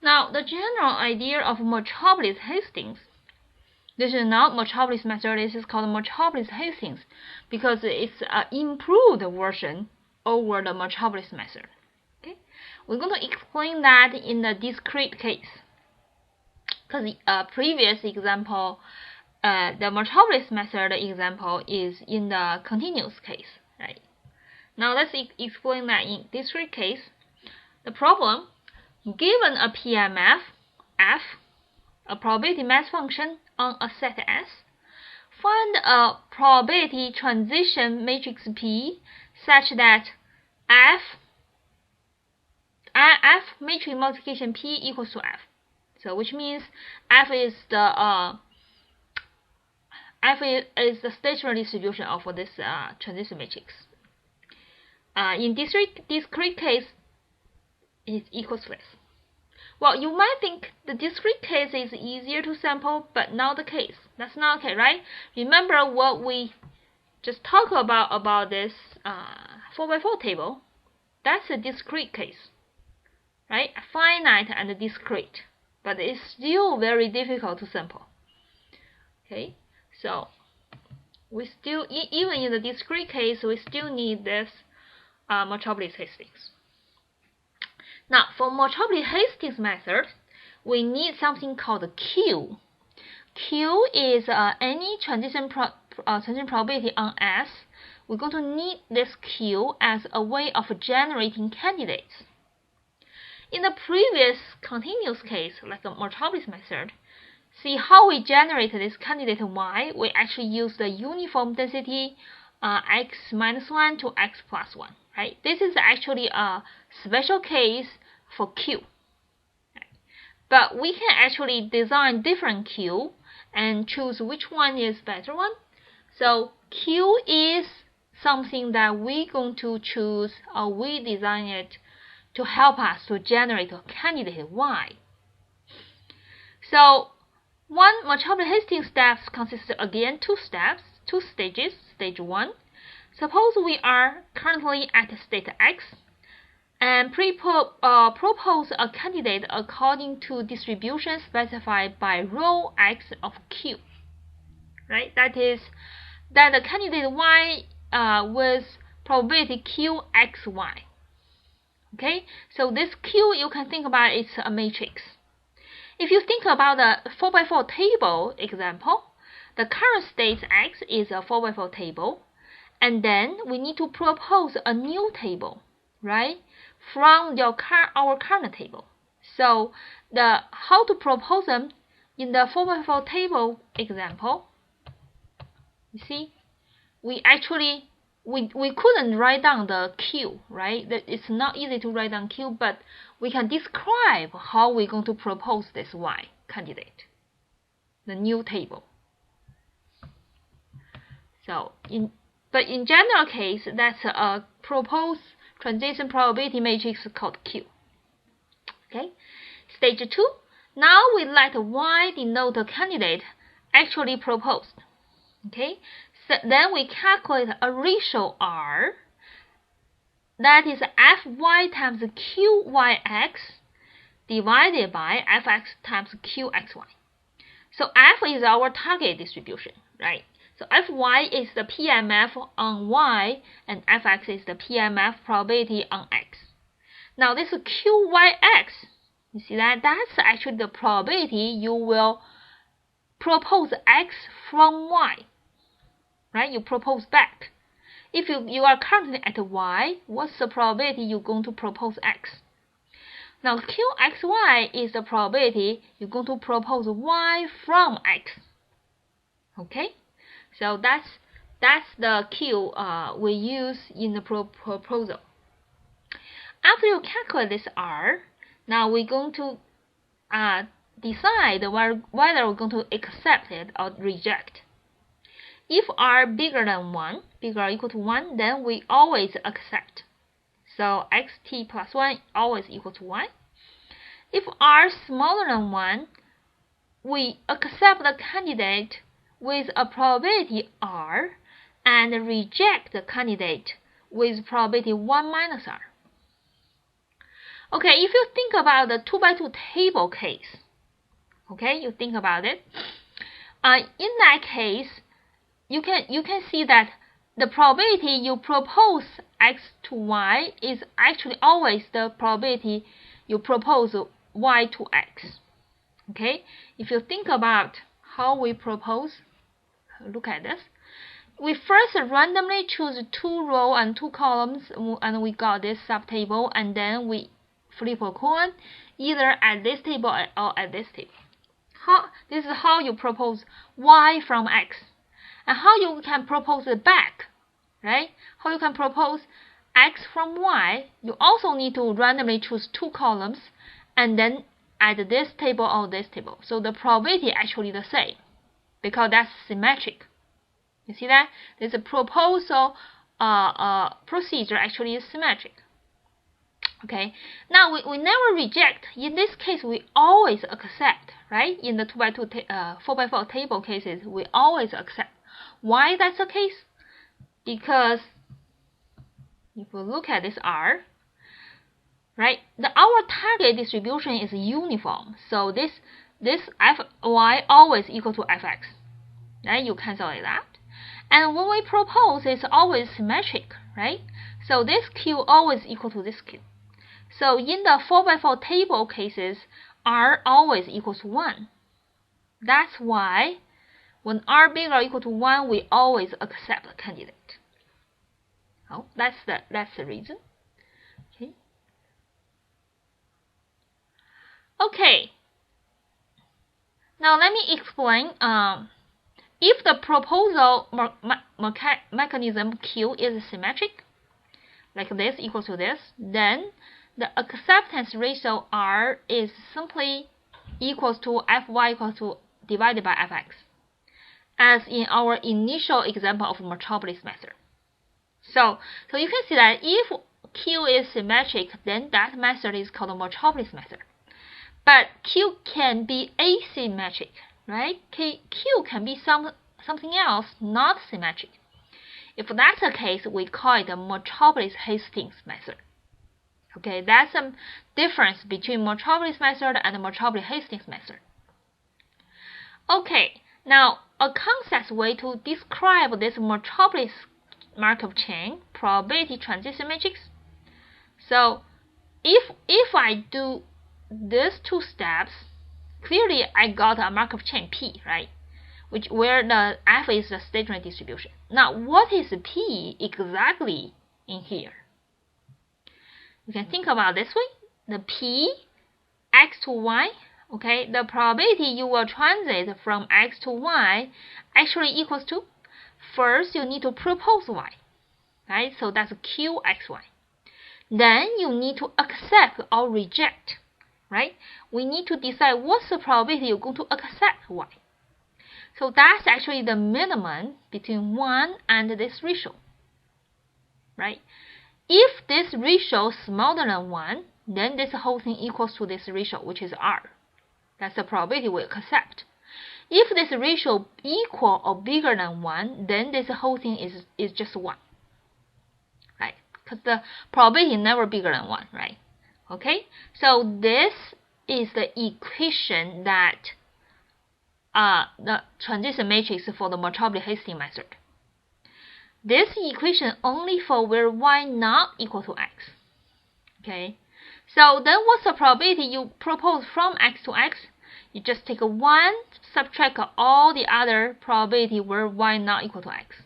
Now, the general idea of Metropolis-Hastings, this is not Metropolis method, this is called Metropolis-Hastings because it's an improved version over the Metropolis method. Okay, we're going to explain that in the discrete case. Because previous example, the Metropolis method example is in the continuous case, right? Now let's explain that in discrete case. The problem, given a PMF F, a probability mass function on a set S, find a probability transition matrix P such that F matrix multiplication P equals to F. So which means F is the stationary distribution of this transition matrix. In discrete case, it equals to this. Well, you might think the discrete case is easier to sample, but not the case. That's not okay, right? Remember what we just talked about this 4x4 table. That's a discrete case, right? Finite and discrete, but it's still very difficult to sample. Okay, so we still, even in the discrete case, we still need this Metropolis-Hastings. Now, for Metropolis-Hastings method, we need something called Q. Q is any transition probability on S. We're going to need this Q as a way of generating candidates. In the previous continuous case, like the Metropolis method, see how we generate this candidate Y? We actually use the uniform density x minus 1 to x plus 1, right? This is actually a special case for Q. But we can actually design different Q and choose which one is better one. So Q is something that we're going to choose, or we design it to help us to generate a candidate Y. So one Metropolis-Hastings steps consists again two stages. Stage 1. Suppose we are currently at state X and propose a candidate according to distribution specified by row X of Q. Right? That is that the candidate Y with probability QXY. Okay, so this Q, you can think about it's a matrix. If you think about the 4x4 table example, the current state X is a 4x4 table, and then we need to propose a new table, right, from our current table. So how to propose them in the 4x4 table example, you see, we actually we couldn't write down the Q, right? It's not easy to write down Q, but we can describe how we're going to propose this Y candidate, the new table. So in general case, that's a proposed transition probability matrix called Q. Okay, stage 2. Now we let Y denote a candidate actually proposed. Okay, so then we calculate a ratio R, that is Fy times Qyx divided by Fx times Qxy. So F is our target distribution, right? So Fy is the PMF on Y, and Fx is the PMF probability on X. Now this Qyx, you see that? That's actually the probability you will propose X from Y. Right? You propose back. If you are currently at Y, what's the probability you're going to propose X? Now Qxy is the probability you're going to propose Y from X. Okay? So that's the Q we use in the proposal. After you calculate this R, now we're going to decide whether we're going to accept it or reject. If R bigger than 1, bigger or equal to 1, then we always accept. So xt plus 1 always equal to 1. If R smaller than 1, we accept the candidate with a probability R and reject the candidate with probability 1 minus R. Okay, if you think about the 2x2 table case, okay, you think about it. In that case, you can see that the probability you propose x to y is actually always the probability you propose y to x. Okay, if you think about how we propose, look at this. We first randomly choose 2 rows and 2 columns, and we got this subtable, and then we flip a coin either at this table or at this table. This is how you propose y from x. And how you can propose it back, right? How you can propose x from y, you also need to randomly choose 2 columns and then add this table or this table. So the probability actually the same because that's symmetric. You see that? This proposal procedure actually is symmetric. Okay, now we never reject. In this case, we always accept, right? In the 2x2, 4x4 table cases, we always accept. Why that's the case? Because if we look at this R, right, our target distribution is uniform. So this Fy always equal to Fx. Right? You cancel it out. And when we propose, it's always symmetric, right? So this Q always equal to this Q. So in the 4x4 table cases, R always equals to 1. That's why when R bigger or equal to 1, we always accept the candidate. Oh, that's the reason. Okay. Okay. Now let me explain. If the proposal mechanism Q is symmetric, like this equals to this, then the acceptance ratio R is simply equals to Fy equals to divided by Fx, as in our initial example of Metropolis method. So you can see that if Q is symmetric, then that method is called the Metropolis method. But Q can be asymmetric, right? Q can be something else, not symmetric. If that's the case, we call it the Metropolis-Hastings method. Okay, that's some difference between Metropolis method and the Metropolis-Hastings method. Okay, now a concept way to describe this Metropolis Markov chain probability transition matrix. So if I do these 2 steps, clearly I got a Markov chain P, right? Where the F is the stationary distribution. Now, what is P exactly in here? You can think about this way. The P, x to y, okay, the probability you will transit from x to y actually equals to, first you need to propose y, right? So that's qxy. Then you need to accept or reject, right? We need to decide what's the probability you're going to accept y. So that's actually the minimum between 1 and this ratio, right? If this ratio is smaller than 1, then this whole thing equals to this ratio, which is R. That's the probability we accept. If this ratio equal or bigger than 1, then this whole thing is just 1, right? Because the probability is never bigger than 1, right? Okay, so this is the equation that the transition matrix for the Metropolis-Hastings method. This equation only for where y not equal to x. Okay, so then what's the probability you propose from x to x? You just take 1, subtract all the other probability where y not equal to x.